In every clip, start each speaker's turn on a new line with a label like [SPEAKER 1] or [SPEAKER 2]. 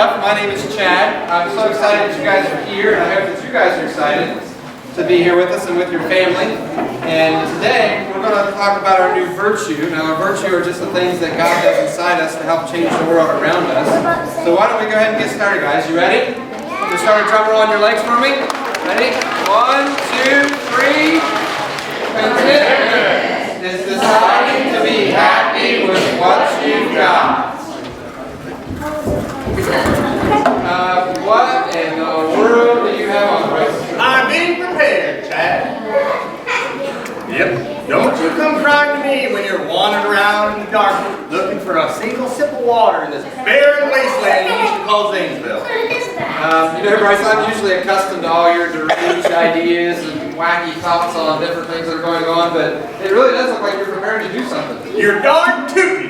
[SPEAKER 1] Kidstuf. My name is Chad. I'm so excited that you guys are here, and I hope that you guys are excited to be here with us and with your family. And today, we're going to talk about our new virtue. Now, our virtue are just the things that God does inside us to help change the world around us. So why don't we go ahead and get started, guys? You ready? Just start a drum roll on your legs for me. Ready? 1, 2, 3. Contentment is deciding to be happy with what you've got. What in the world do you have on the race?
[SPEAKER 2] I'm being prepared, Chad. Yep. Don't you come crying to me when you're wandering around in the dark looking for a single sip of water in this barren wasteland you used to call Zanesville.
[SPEAKER 1] You know, Bryce, I'm usually accustomed to all your deranged ideas and wacky thoughts on different things that are going on, but it really does look like you're preparing to do something.
[SPEAKER 2] You're darn tootin'.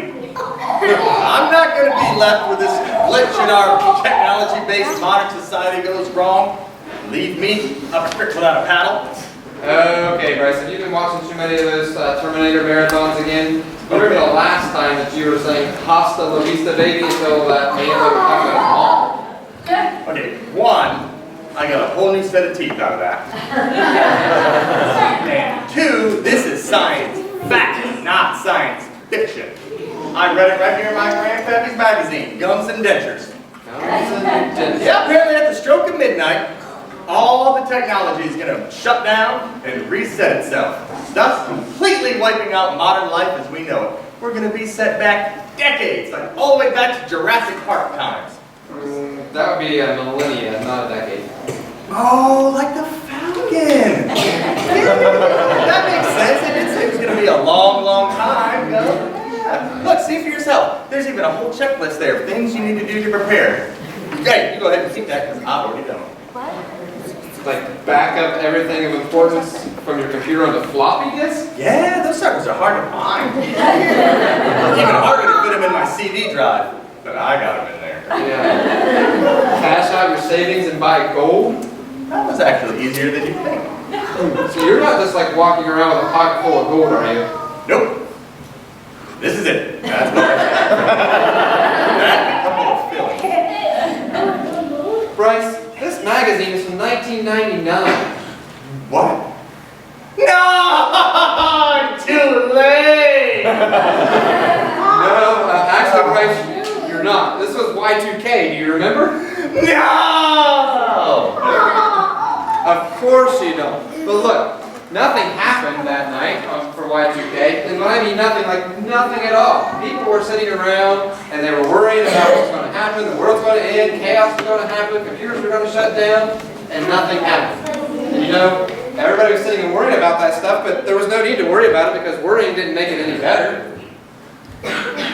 [SPEAKER 2] I'm not going to be left with this glitch in our technology-based modern society goes wrong. Leave me up a creek without a paddle.
[SPEAKER 1] Okay, Bryce, have you been watching too many of those Terminator marathons again? I remember the last time that you were saying hasta la vista baby until that man that was talking about a mall.
[SPEAKER 2] Okay, one, I got a whole new set of teeth out of that. And two, this is science fact, not science fiction. I read it right here in my grandpappy's magazine, Gums and Dentures. Yeah, apparently at the stroke of midnight, all the technology is going to shut down and reset itself, thus completely wiping out modern life as we know it. We're going to be set back decades, like all the way back to Jurassic Park times.
[SPEAKER 1] That would be a millennia, not a decade.
[SPEAKER 2] Oh, like the Falcon! That makes sense. It was going to be a long, long time, you know? Yeah. Look, see for yourself. There's even a whole checklist there of things you need to do to prepare. Hey, you go ahead and see that because I've already done it.
[SPEAKER 1] Like back up everything of importance from your computer onto floppy disk?
[SPEAKER 2] Yeah, those suckers are hard to find. Even harder to fit them in my CD drive, but I got them in there.
[SPEAKER 1] Yeah. Cash out your savings and buy gold?
[SPEAKER 2] That was actually easier than you think.
[SPEAKER 1] So you're not just like walking around with a pocket full of gold, are you?
[SPEAKER 2] Nope. This is it. That's what I said. That and a couple of fillings.
[SPEAKER 1] Bryce, this magazine is from 1999.
[SPEAKER 2] What? No! Too late!
[SPEAKER 1] No, actually, Bryce, you're not. This was Y2K. Do you remember?
[SPEAKER 2] No!
[SPEAKER 1] Of course you don't. But look, nothing happened that night for Y2K. And when I mean nothing, like nothing at all. People were sitting around and they were worrying about what's going to happen. The world's going to end. Chaos was going to happen. Computers were going to shut down. And nothing happened. And you know, everybody was sitting and worrying about that stuff, but there was no need to worry about it because worrying didn't make it any better.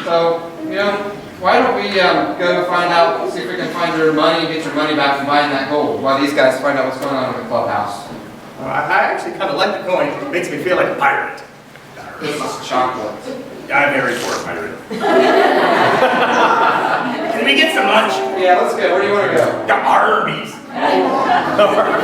[SPEAKER 1] So, you know, why don't we go find out, see if we can find your money and get your money back from buying that gold while these guys find out what's going on in the clubhouse.
[SPEAKER 2] I actually kind of like the coin. It makes me feel like a pirate.
[SPEAKER 1] This is chocolate.
[SPEAKER 2] I'm very poor pirate. Can we get some lunch?
[SPEAKER 1] Yeah, let's go. Where do you want to go?
[SPEAKER 2] The Arby's. The Arby's.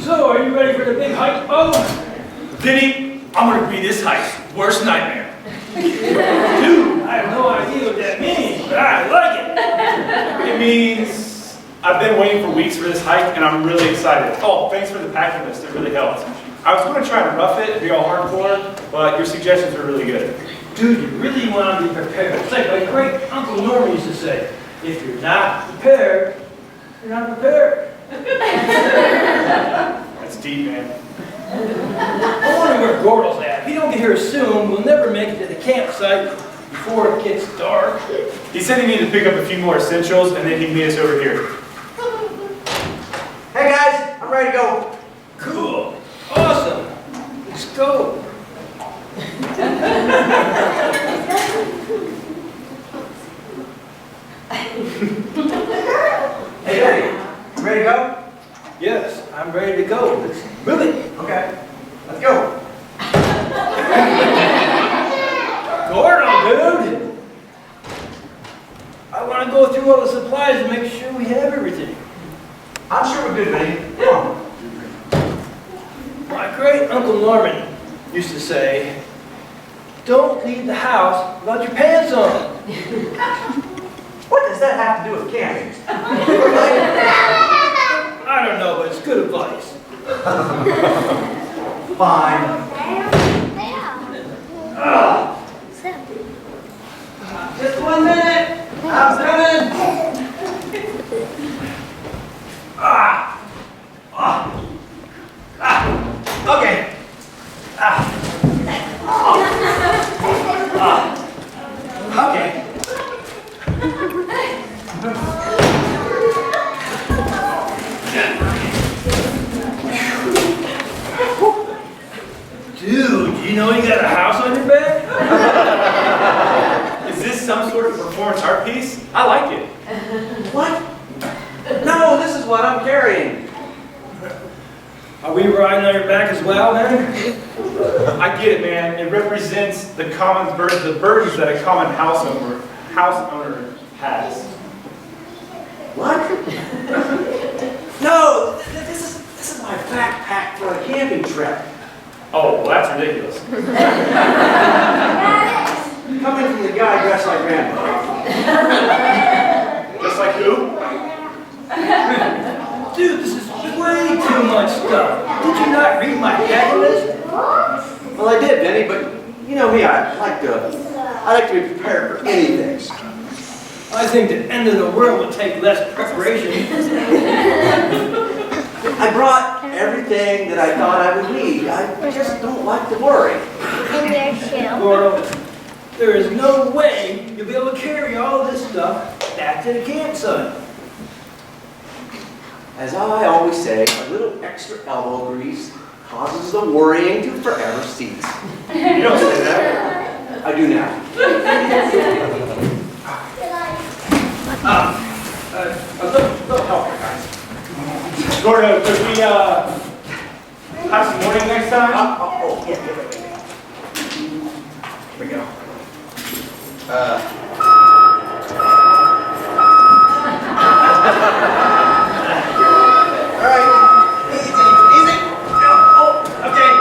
[SPEAKER 3] So, are you ready for the big hike, Bo? Vinny, I'm going to be this hike's worst nightmare. Dude, I have no idea what that means, but I like it. It means I've been waiting for weeks for this hike, and I'm really excited. Oh, thanks for the packing list. It really helped. I was going to try and rough it and be all hardcore, but your suggestions were really good. Dude, you really want to be prepared. It's like my great Uncle Norman used to say, if you're not prepared, you're not prepared. That's deep, man. I wonder where Gordle's at. If he don't get here soon, we'll never make it to the campsite before it gets dark. He said he needed to pick up a few more essentials, and then he'd meet us over here.
[SPEAKER 4] Hey guys, I'm ready to go.
[SPEAKER 3] Cool. Awesome. Let's go.
[SPEAKER 4] Hey Daddy, you ready to go?
[SPEAKER 3] Yes, I'm ready to go. Let's move it.
[SPEAKER 4] Okay, let's go.
[SPEAKER 3] Gordon, dude. I want to go through all the supplies and make sure we have everything.
[SPEAKER 4] I'm sure we're good, buddy. Come on.
[SPEAKER 3] My great Uncle Norman used to say, don't leave the house without your pants on.
[SPEAKER 4] What does that have to do with camping?
[SPEAKER 3] I don't know, but it's good advice.
[SPEAKER 4] Fine. Just 1 minute. I'm coming. Okay. Okay.
[SPEAKER 3] Dude, you know you got a house on your back?
[SPEAKER 5] Is this some sort of performance art piece? I like it.
[SPEAKER 4] What? No, this is what I'm carrying.
[SPEAKER 3] Are we riding on your back as well, man?
[SPEAKER 5] I get it, man. It represents the burdens that a common house owner has.
[SPEAKER 4] What? No, this is my backpack for a camping trip.
[SPEAKER 5] Oh, well, that's ridiculous.
[SPEAKER 4] Coming from the guy dressed like Rambo.
[SPEAKER 5] Just like who?
[SPEAKER 3] Dude, this is way too much stuff. Did you not read my packing list?
[SPEAKER 4] Well, I did, Benny, but you know me, I like to be prepared for anything.
[SPEAKER 3] I think the end of the world would take less preparation.
[SPEAKER 4] I brought everything that I thought I would need. I just don't like to worry.
[SPEAKER 3] Gordo, there is no way you'll be able to carry all this stuff back to the campsite.
[SPEAKER 4] As I always say, a little extra elbow grease causes the worrying to forever cease.
[SPEAKER 5] You don't say that.
[SPEAKER 4] I do now.
[SPEAKER 3] They'll help you guys.
[SPEAKER 5] Gordo, could we have some morning next time?
[SPEAKER 4] Yeah. Here we go. All right. Easy. Oh, okay.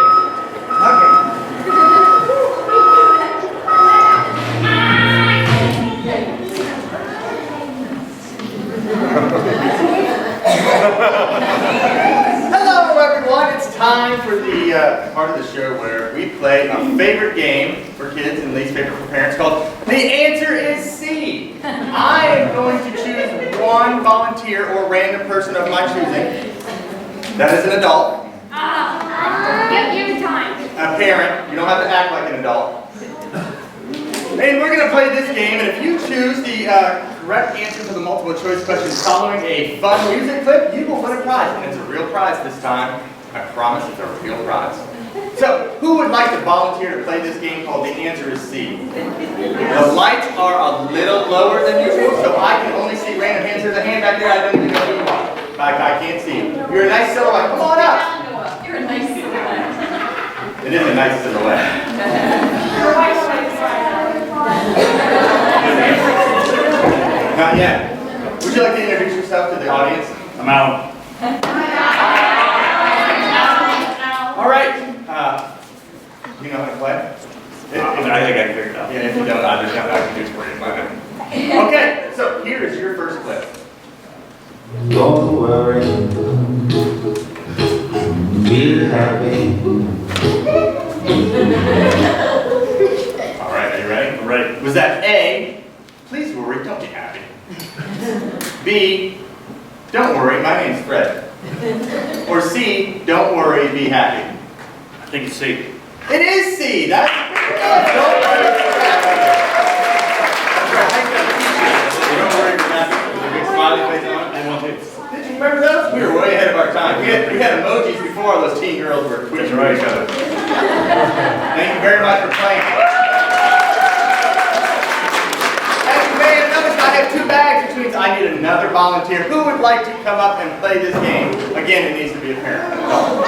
[SPEAKER 2] Hello, everyone. It's time for the part of the show where we play a favorite game for kids and least favorite for parents called The Answer is C. I am going to choose one volunteer or random person of my choosing. That is an adult.
[SPEAKER 6] Give me time.
[SPEAKER 2] A parent. You don't have to act like an adult. And we're going to play this game, and if you choose the correct answer to the multiple choice questions following a fun music clip, you will win a prize. And it's a real prize this time. I promise it's a real prize. So, who would like to volunteer to play this game called The Answer is C? The lights are a little lower than usual, so I can only see random hands. There's a hand back there, I don't even know who you are. In fact, I can't see you. You're a nice silhouette. Come on up.
[SPEAKER 6] You're a nice silhouette.
[SPEAKER 2] It is a nice silhouette.
[SPEAKER 6] Your wife's right.
[SPEAKER 2] Not yet. Would you like to introduce yourself to the audience?
[SPEAKER 5] I'm out.
[SPEAKER 2] All right. You know how to play?
[SPEAKER 5] I think I can figure it out.
[SPEAKER 2] Yeah, if you don't, I can do it for you. Okay, so here is your first clip.
[SPEAKER 7] Don't worry, be happy.
[SPEAKER 2] All right, are you ready?
[SPEAKER 5] I'm ready.
[SPEAKER 2] Was that A, please worry, don't be happy? B, don't worry, my name's Fred. Or C, don't worry, be happy?
[SPEAKER 5] I think it's C.
[SPEAKER 2] It is C. That's don't worry, be happy. Don't worry, be happy. With a big smiley face on it.
[SPEAKER 5] I want it.
[SPEAKER 2] Did you remember those? We were way ahead of our time. We had emojis before those teen girls were twitching
[SPEAKER 5] That's right.
[SPEAKER 2] each other. Thank you very much for playing. As you may have noticed, I have two bags, which means I need another volunteer. Who would like to come up and play this game? Again, it needs to be a parent. An adult.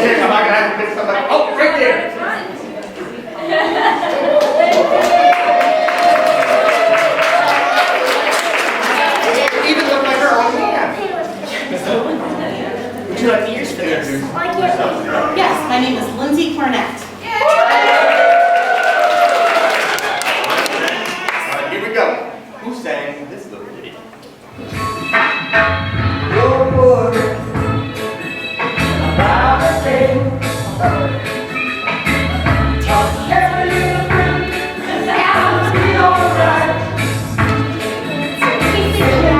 [SPEAKER 2] Am I going to have to pick somebody? Oh, right there. yourself.
[SPEAKER 8] Yes, my name is Lindsay Cornett.
[SPEAKER 2] All right, here we go. Who sang this little ditty?
[SPEAKER 9] Don't worry about a thing. Just every little thing is gonna be alright.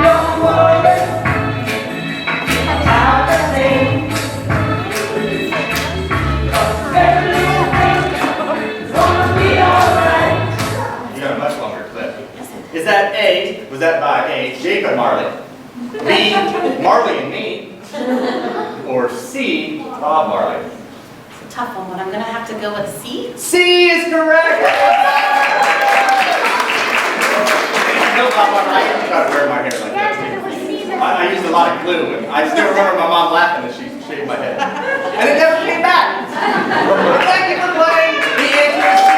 [SPEAKER 9] Don't worry about a thing. Just every little thing is gonna be alright.
[SPEAKER 2] You got a much longer clip. Is that A, was that by A, Jacob Marley, B, Marley and me, or C, Bob Marley?
[SPEAKER 8] It's a tough one, but I'm gonna have to go with C.
[SPEAKER 2] C is correct! No, Bob Marley, I used to try to wear my hair like that too. I used a lot of glue, and I still remember my mom laughing as she shaved my head. And it never came back! But thank you for playing the answer is C.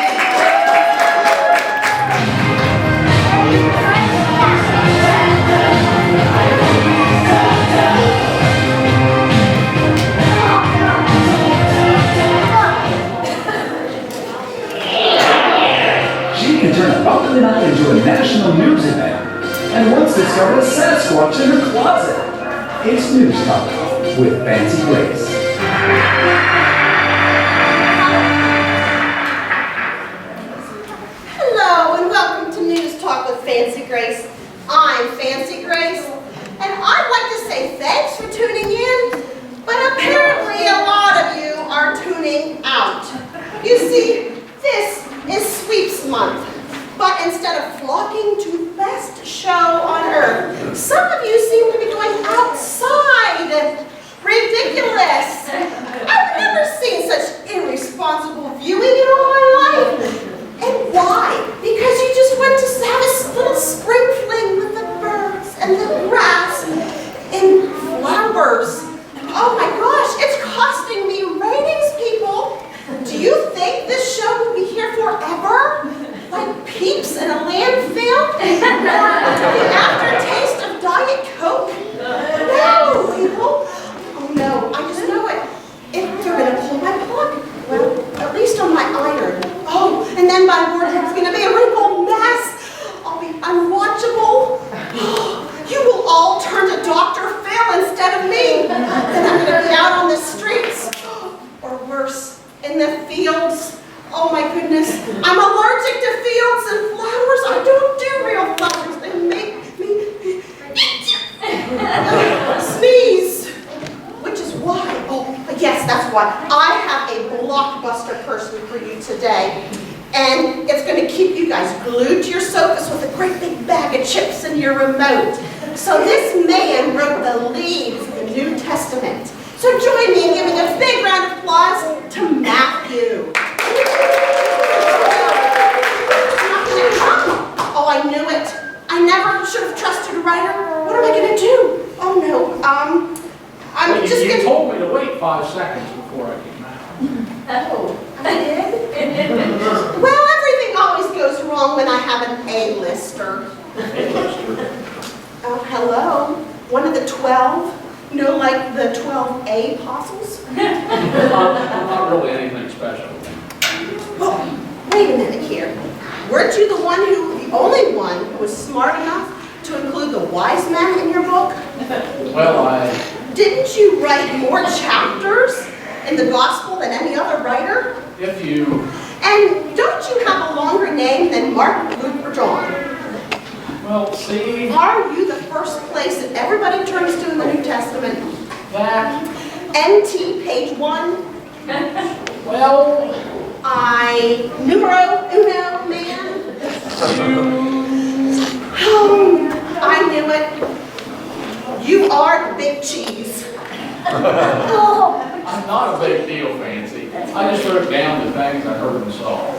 [SPEAKER 10] She can turn a pumpkin night into a national news event, and once discovered a Sasquatch in her closet. It's News Talk with Fancy Grace.
[SPEAKER 11] Hello and welcome to News Talk with Fancy Grace. I'm Fancy Grace, and I'd like to say thanks for tuning in, but apparently a lot of you are tuning out. You see, this is Sweeps Month, but instead of flocking to the best show on earth, some of you seem to be going outside. Ridiculous! I've never seen such irresponsible viewing in all my life. And why? Because you just went to have a little spring fling with the birds and the grass and flowers. Oh my gosh, it's costing me ratings, people. Do you think this show will be here forever? Like Peeps in a landfill? Or the aftertaste of Diet Coke? No, people. Oh no, I just know it. If they're gonna pull my plug, well, at least on my iron. Oh, and then my wardrobe's gonna be a wrinkled mess. I'll be unwatchable. You will all turn to Dr. Phil instead of me. Then I'm gonna be out on the streets. Or worse, in the fields. Oh my goodness, I'm allergic to fields and flowers. I don't do real flowers. They make me sneeze. Which is why, oh yes, that's why, I have a blockbuster person for you today. And it's going to keep you guys glued to your sofas with a great big bag of chips in your remote. So this man wrote the lead for the New Testament. So join me in giving a big round of applause to Matthew. Oh, I knew it. I never should have trusted a writer. What am I going to do? Oh no, I'm just
[SPEAKER 3] You
[SPEAKER 11] gonna...
[SPEAKER 3] told me to wait 5 seconds before I came out.
[SPEAKER 11] Oh, I did? Well, everything always goes wrong when I have an A-lister. Oh, hello. One of the 12? You know, like the 12 apostles?
[SPEAKER 3] Not really anything special.
[SPEAKER 11] Well, wait a minute here. Weren't you the only one who was smart enough to include the wise men in your book?
[SPEAKER 3] Well,
[SPEAKER 11] Didn't you write more chapters in the gospel than any other writer?
[SPEAKER 3] if you...
[SPEAKER 11] And don't you have a longer name than Mark, Luke, or John?
[SPEAKER 3] Well, see...
[SPEAKER 11] Are you the first place that everybody turns to in the New Testament?
[SPEAKER 3] That...
[SPEAKER 11] NT, page 1?
[SPEAKER 3] Well...
[SPEAKER 11] Numero uno, man? Oh, I knew it. You are the big cheese. Oh.
[SPEAKER 3] I'm not a big deal, Fancy. I just wrote down the things I heard and saw.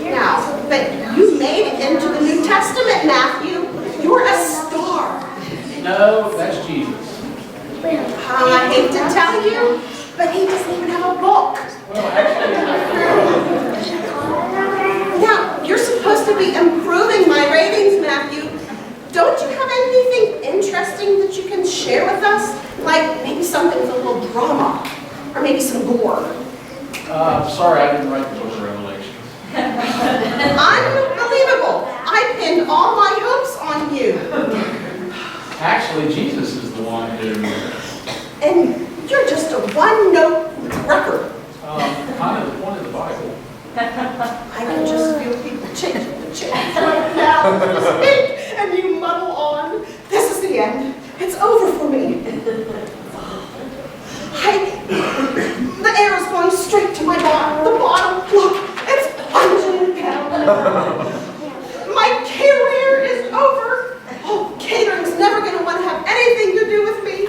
[SPEAKER 11] Now, but you made it into the New Testament, Matthew. You're a star.
[SPEAKER 3] No, that's Jesus.
[SPEAKER 11] I hate to tell you, but he doesn't even have a book.
[SPEAKER 3] Well, actually...
[SPEAKER 11] Now, you're supposed to be improving my ratings, Matthew. Don't you have anything interesting that you can share with us? Like maybe something with a little drama. maybe some gore.
[SPEAKER 3] Sorry, I didn't write the book of Revelation.
[SPEAKER 11] Unbelievable. I pinned all my hopes on you.
[SPEAKER 3] Actually, Jesus is the one who,
[SPEAKER 11] And you're just a one-note record.
[SPEAKER 3] kind of the point of the Bible.
[SPEAKER 11] I can just feel people changing the change right now. You speak and you muddle on. This is the end. It's over for me. The air is going straight to my bottom. The bottom, look, it's plunging down. My career is over. Oh, catering's never going to want to have anything to do with me.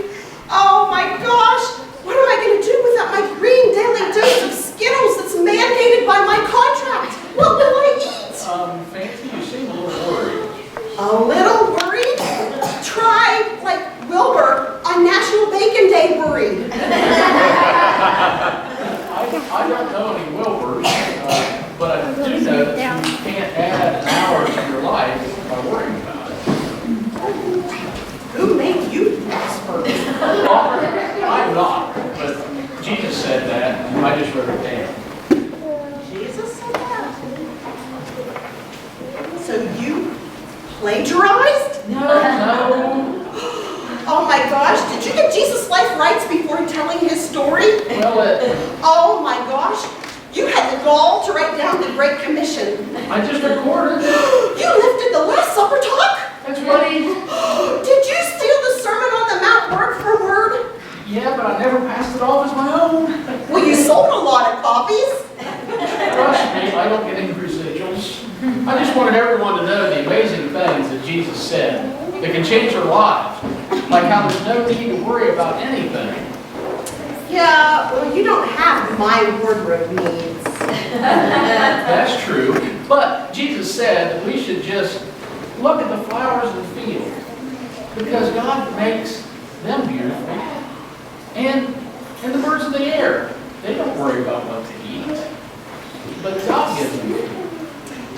[SPEAKER 11] Oh my gosh, what am I going to do without my green daily dose of Skittles that's mandated by my contract? What will I eat?
[SPEAKER 3] Fancy, you seem a little worried.
[SPEAKER 11] A little worried? Try, like Wilbur, on National Bacon Day worried.
[SPEAKER 3] I don't know any Wilburs, but I do know that you can't add an hour to your life by worrying about it.
[SPEAKER 11] Who made you the expert?
[SPEAKER 3] I'm not, but Jesus said that, and I just wrote it down.
[SPEAKER 11] Jesus said that? So you plagiarized?
[SPEAKER 3] No.
[SPEAKER 11] Oh my gosh, did you get Jesus' life rights before telling his story?
[SPEAKER 3] Well,
[SPEAKER 11] Oh my gosh, you had the gall to write down the Great Commission.
[SPEAKER 3] I just recorded.
[SPEAKER 11] You lifted the Last Supper talk?
[SPEAKER 3] That's funny.
[SPEAKER 11] Did you steal the Sermon on the Mount word for word?
[SPEAKER 3] Yeah, but I never passed it off as my own.
[SPEAKER 11] Well, you sold a lot of copies.
[SPEAKER 3] Trust me, I don't get any residuals. I just wanted everyone to know the amazing things that Jesus said that can change their lives. Like how there's no need to worry about anything.
[SPEAKER 11] Yeah, well, you don't have my wardrobe needs.
[SPEAKER 3] That's true. But Jesus said that we should just look at the flowers in the field. Because God makes them beautiful. And the birds of the air. They don't worry about what to eat. But God gives them food.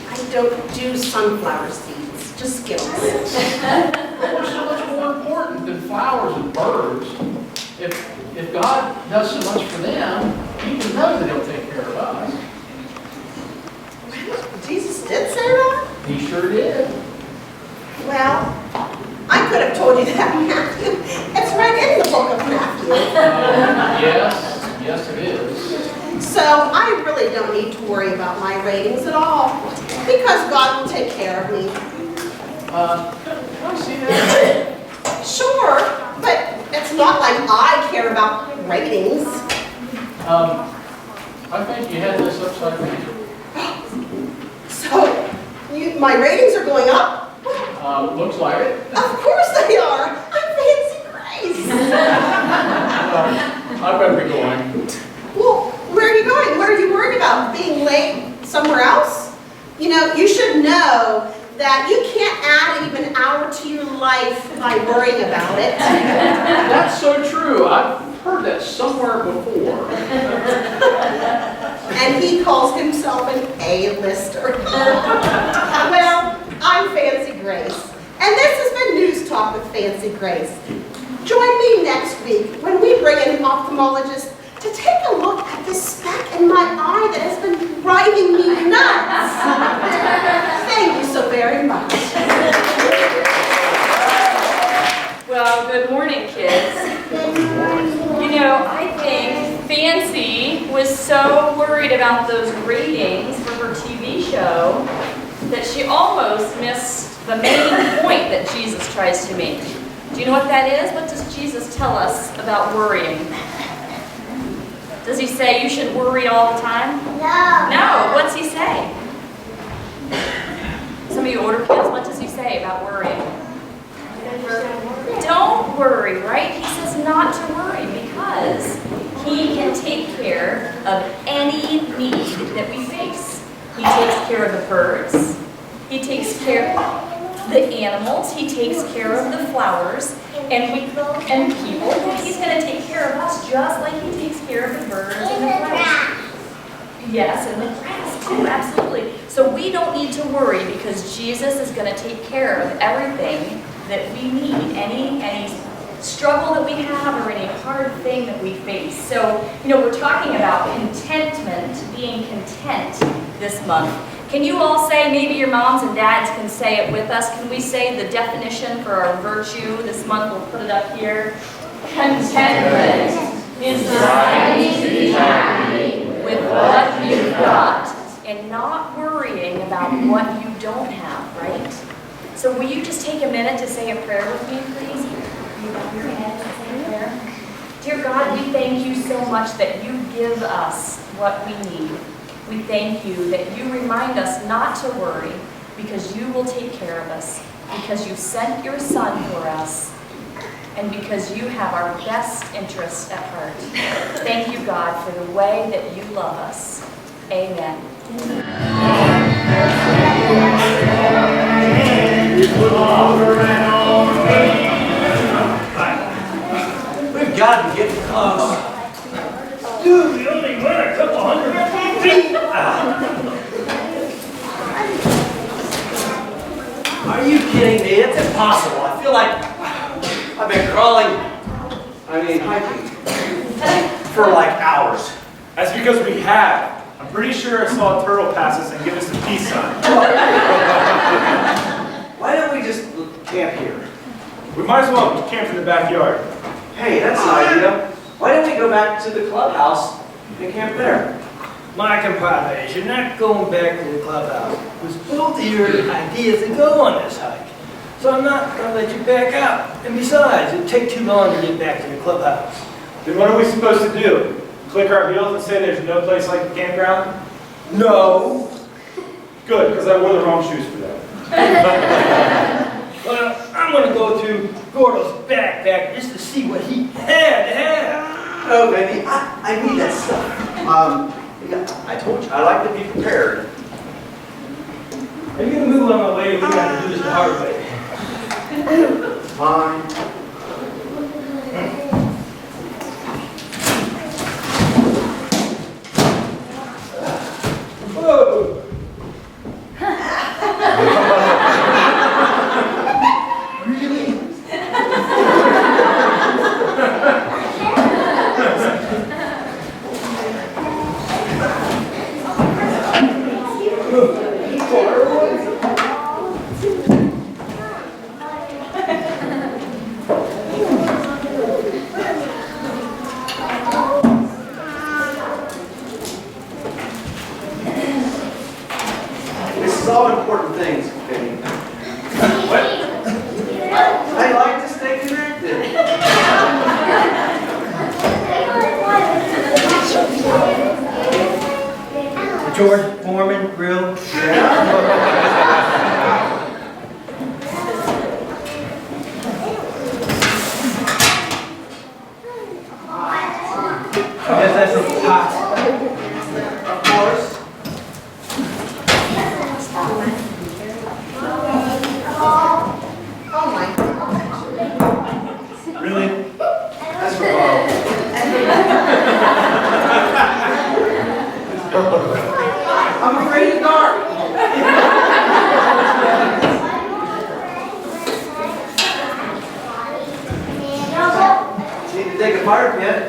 [SPEAKER 11] I don't do sunflower seeds, just Skittles.
[SPEAKER 3] They're so much more important than flowers and birds. If God does so much for them, He can know that He'll take care of us.
[SPEAKER 11] Jesus did say that?
[SPEAKER 3] He sure did.
[SPEAKER 11] Well, I could have told you that, Matthew. It's right in the book of Matthew.
[SPEAKER 3] Yes, it is.
[SPEAKER 11] So I really don't need to worry about my ratings at all, because God will take care of me.
[SPEAKER 3] Can I see that?
[SPEAKER 11] Sure, but it's not like I care about ratings.
[SPEAKER 3] I think you had this upside down.
[SPEAKER 11] So, my ratings are going up?
[SPEAKER 3] Looks like it.
[SPEAKER 11] Of course they are. I'm Fancy Grace.
[SPEAKER 3] I better be going.
[SPEAKER 11] Well, where are you going? What are you worried about? Being late somewhere else? You know, you should know that you can't add even an hour to your life by worrying about it.
[SPEAKER 3] That's so true. I've heard that somewhere before.
[SPEAKER 11] And he calls himself an A-lister. Well, I'm Fancy Grace. And this has been News Talk with Fancy Grace. Join me next week when we bring in an ophthalmologist to take a look at this speck in my eye that has been driving me nuts. Thank you so very much.
[SPEAKER 6] Well, good morning, kids. You know, I think Fancy was so worried about those ratings for her TV show that she almost missed the main point that Jesus tries to make. Do you know what that is? What does Jesus tell us about worrying? Does he say you should worry all the time? No. What's he say? Some of you older kids, what does he say about worrying? Don't worry, right? He says not to worry because he can take care of any need that we face. He takes care of the birds. He takes care of the animals. He takes care of the flowers and people. He's going to take care of us just like he takes care of the birds and the flowers. Yes, and the grass too, absolutely. So we don't need to worry because Jesus is going to take care of everything that we need, any struggle that we have or any hard thing that we face. So, we're talking about contentment, being content this month. Can you all say, maybe your moms and dads can say it with us, can we say the definition for our virtue this month? We'll put it up here. Contentment is striving to be happy with what you've got and not worrying about what you don't have, right? So will you just take a minute to say a prayer with me, please? You bow your head and say a prayer. Dear God, we thank you so much that you give us what we need. We thank you that you remind us not to worry because you will take care of us, because you sent your Son for us, and because you have our best interests at heart. Thank you, God, for the way that you love us. Amen.
[SPEAKER 4] We've got to be getting close.
[SPEAKER 3] Dude, we only went a couple hundred feet.
[SPEAKER 4] Are you kidding me? It's impossible. I feel like I've been hiking for like hours.
[SPEAKER 5] That's because we have. I'm pretty sure I saw a turtle pass us and give us a peace sign.
[SPEAKER 4] Why don't we just camp here?
[SPEAKER 5] We might as well camp in the backyard.
[SPEAKER 4] Hey, that's an idea. Why don't we go back to the clubhouse and camp there?
[SPEAKER 3] My compadres, you're not going back to the clubhouse. It was both of your ideas to go on this hike. So I'm not going to let you back out. And besides, it'd take too long to get back to the clubhouse.
[SPEAKER 5] Then what are we supposed to do? Click our heels and say there's no place like the campground?
[SPEAKER 3] No.
[SPEAKER 5] Good, because I wore the wrong shoes for that.
[SPEAKER 3] Well, I'm going to go to Gordo's backpack just to see what he had to have.
[SPEAKER 4] Oh, baby, I need that stuff. I told you, I like to be prepared.
[SPEAKER 3] Are you going to move on my way or we got to do this the hard way?
[SPEAKER 4] Fine.
[SPEAKER 3] Whoa! Really?
[SPEAKER 4] This is all important things, baby. What? I like to stay connected.
[SPEAKER 3] The George Foreman grill?
[SPEAKER 4] Yeah.
[SPEAKER 3] Yes, that's a pot.
[SPEAKER 4] Of course.
[SPEAKER 11] Oh my God.
[SPEAKER 5] Really?
[SPEAKER 4] That's for Carl. I'm afraid of the dark. Need to take a fire pit.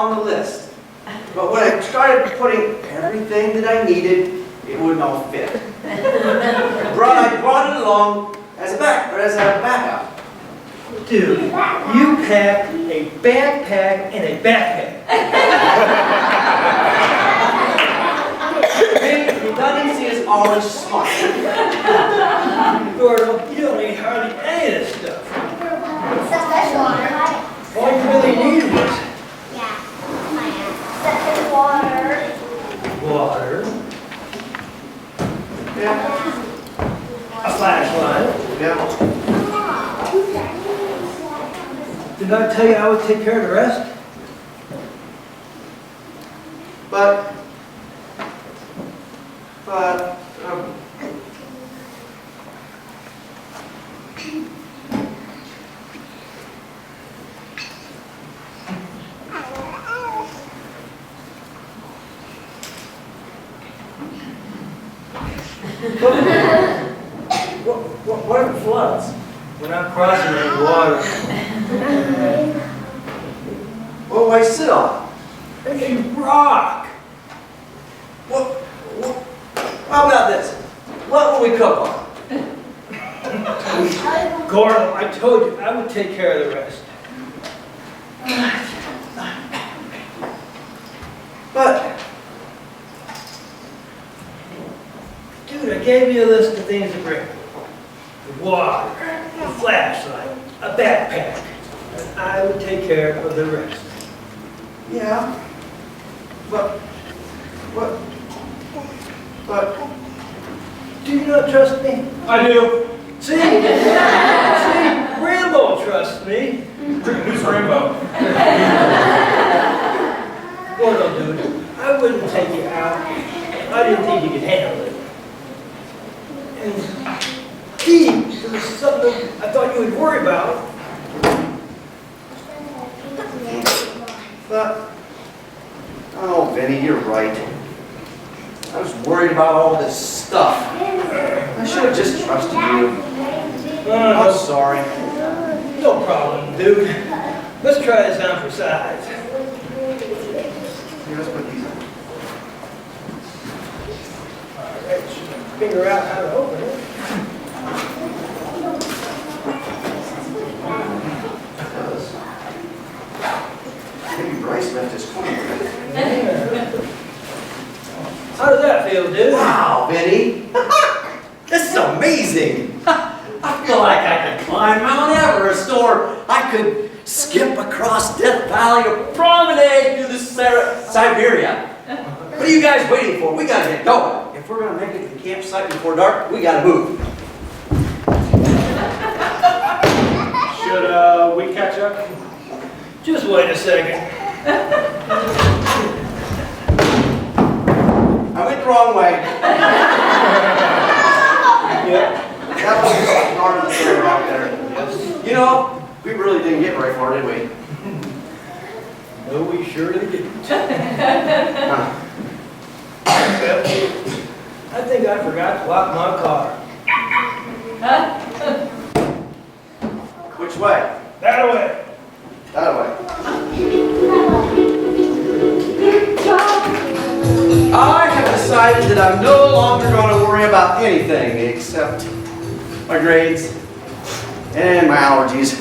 [SPEAKER 4] on the list. But when I started putting everything that I needed, it wouldn't all fit. I brought it along as a backup.
[SPEAKER 3] Dude, you packed a backpack and a backpack.
[SPEAKER 4] Redundancy is always smart.
[SPEAKER 3] Gordo, you don't need hardly any of this stuff. All you really needed was water,
[SPEAKER 4] Yeah.
[SPEAKER 3] a flashlight.
[SPEAKER 4] Yeah.
[SPEAKER 3] Did I tell you I would take care of the rest?
[SPEAKER 4] But
[SPEAKER 3] what if it floods? We're not crossing any water.
[SPEAKER 4] what do I sit on?
[SPEAKER 3] A rock.
[SPEAKER 4] How about this? What will we cook on?
[SPEAKER 3] Gordo, I told you I would take care of the rest.
[SPEAKER 4] But
[SPEAKER 3] Dude, I gave you a list of things to bring. Water, a flashlight, a backpack. And I would take care of the rest.
[SPEAKER 4] yeah. But
[SPEAKER 3] Do you not trust me?
[SPEAKER 5] I do.
[SPEAKER 3] See? Rambo trusts me.
[SPEAKER 5] Who's Rainbow?
[SPEAKER 3] Gordo, dude, I wouldn't take you out. I didn't think you could handle it. And gee, there was something I thought you would worry about.
[SPEAKER 4] But oh, Vinny, you're right. I was worried about all this stuff. I should have just trusted you. I'm sorry.
[SPEAKER 3] No problem, dude. Let's try this on for size.
[SPEAKER 4] Here, let's put these on.
[SPEAKER 3] Alright, figure out how to open it.
[SPEAKER 4] Maybe Bryce left his coin.
[SPEAKER 3] How does that feel, dude?
[SPEAKER 2] Wow, Vinny. This is amazing. I feel like I could climb Mount Everest, or I could skip across Death Valley or promenade through the Siberia. What are you guys waiting for? We gotta get going. If we're gonna make it to the campsite before dark, we gotta move.
[SPEAKER 5] Should we catch up?
[SPEAKER 3] Just wait a second.
[SPEAKER 4] I went the wrong way.
[SPEAKER 3] Yep.
[SPEAKER 4] That was just part of the story out there. You know, we really didn't get very far, did we?
[SPEAKER 3] No, we surely didn't.
[SPEAKER 4] Huh.
[SPEAKER 3] I think I forgot to lock my car.
[SPEAKER 4] Which way?
[SPEAKER 3] That way.
[SPEAKER 4] That way. I have decided that I'm no longer going to worry about anything except my grades and my allergies.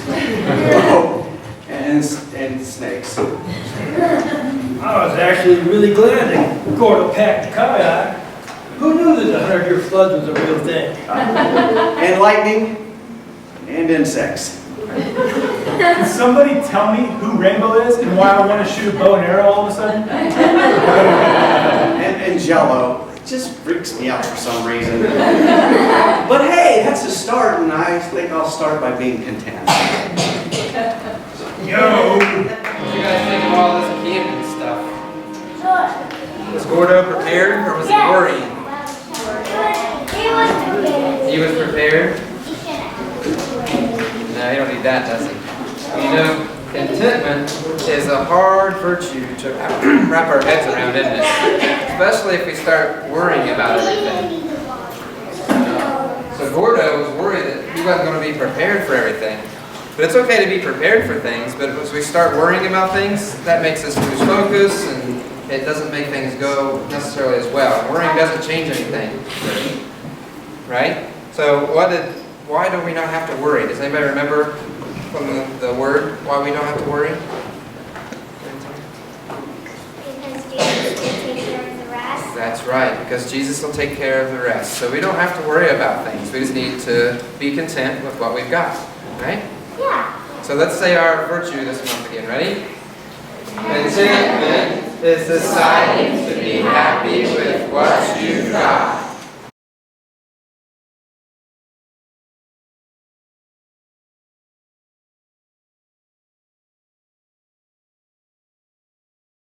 [SPEAKER 4] Oh, and snakes.
[SPEAKER 3] I was actually really glad that Gordo packed the kayak. Who knew that the 100-year flood was a real thing?
[SPEAKER 4] And lightning and insects.
[SPEAKER 5] Can somebody tell me who Rainbow is and why I want to shoot a bow and arrow all of a sudden?
[SPEAKER 4] And Jell-O. It just freaks me out for some reason. But hey, that's a start, and I think I'll start by being content.
[SPEAKER 3] Yo!
[SPEAKER 1] What do you guys think of all this camping stuff?
[SPEAKER 9] Sure.
[SPEAKER 1] Was Gordo prepared or was he worrying? He was prepared? No, you don't need that, does he? You know, contentment is a hard virtue to wrap our heads around, isn't it? Especially if we start worrying about everything. So Gordo was worried that he wasn't going to be prepared for everything. But it's okay to be prepared for things, but as we start worrying about things, that makes us lose focus, and it doesn't make things go necessarily as well. And worrying doesn't change anything, right? So why do we not have to worry? Does anybody remember from the word why we don't have to worry?
[SPEAKER 12] Because Jesus will take care of the rest.
[SPEAKER 1] That's right, because Jesus will take care of the rest. So we don't have to worry about things. We just need to be content with what we've got, right?
[SPEAKER 12] Yeah.
[SPEAKER 1] So let's say our virtue this month again. Ready? Contentment is deciding to be happy with what you've got.